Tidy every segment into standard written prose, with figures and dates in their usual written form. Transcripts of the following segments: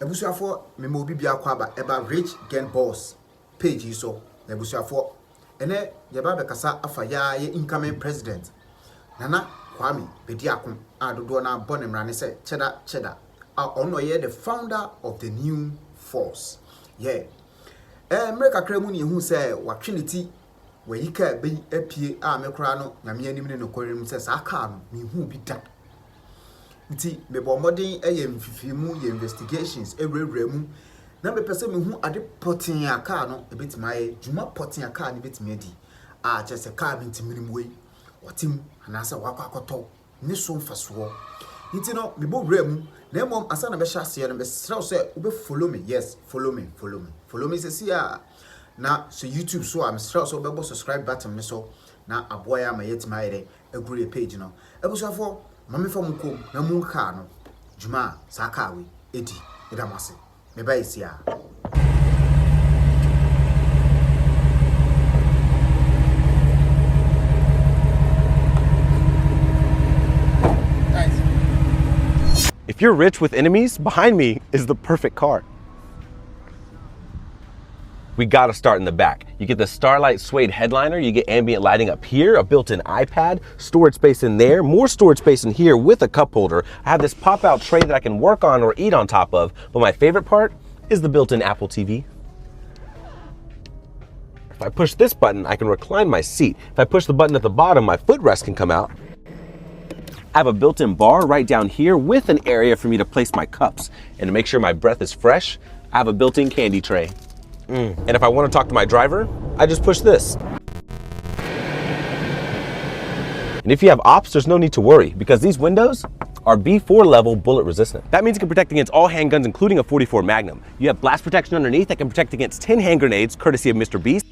ebusuafo me mo bibia kwa ba eba rich gen boss page so ebusuafo ene yeba be kasa afa ya ye incoming president Nana Kwame Bediako adodo na bone mrane se cheda ono ye the founder of the new force America kremu ni hu se watweniti wayika be apie a mekra no nyame anim ne nokorem se sa ka no me hu bi da nti me bo modern mfifimu ye investigations ewrewremu na me pese me hu ade potin aka no ebetima ye juma potin aka ne betima adi a chese ka bi ntiminim we otim anasa wakwakoto ne so mfaso nti no me bo wremu na mom asa na be hya ase no be sraw se ube follow me yes follow me se na so YouTube so am sraw so be subscribe button me so na aboya ma yetima yere agure page no ebusuafo mame fa munkom na munka no juma sakawe edi edamase me ba isia If you're rich with enemies, behind me is the perfect car. We gotta start in the back. You get the Starlight suede headliner, you get ambient lighting up here, a built-in iPad, storage space in there, more storage space in here with a cup holder. I have this pop-out tray that I can work on or eat on top of, but my favorite part is the built-in Apple TV. If I push this button, I can recline my seat. If I push the button at the bottom, my footrest can come out. I have a built-in bar right down here with an area for me to place my cups. And to make sure my breath is fresh, I have a built-in candy tray. And if I want to talk to my driver, I just push this. And if you have ops, there's no need to worry because these windows are B4 level bullet resistant. That means it can protect against all handguns, including a .44 Magnum. You have blast protection underneath that can protect against 10 hand grenades, courtesy of Mr. Beast.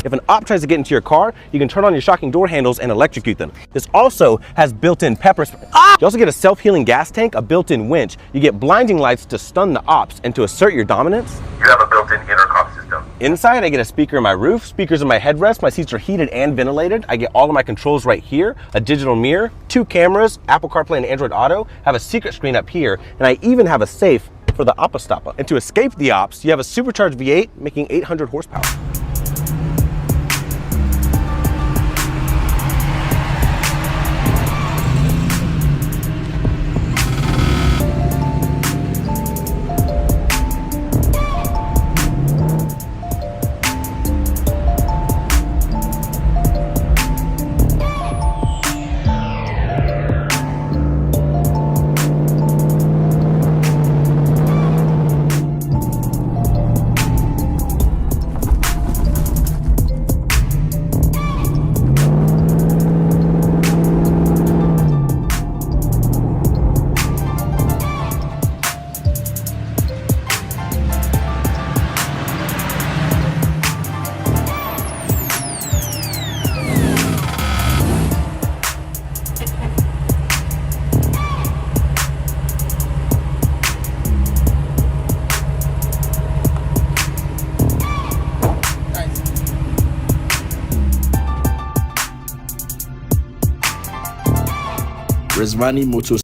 If an op tries to get into your car, you can turn on your shocking door handles and electrocute them. This also has built-in pepper spray. You also get a self-healing gas tank, a built-in winch. You get blinding lights to stun the ops, and to assert your dominance, you have a built-in intercom system. Inside, I get a speaker in my roof, speakers in my headrest, my seats are heated and ventilated. I get all of my controls right here, a digital mirror, 2 cameras, Apple CarPlay and Android Auto, have a secret screen up here, and I even have a safe for the Oppa-Stoppa. And to escape the ops, you have a supercharged V8 making 800 horsepower. Rizvani Motors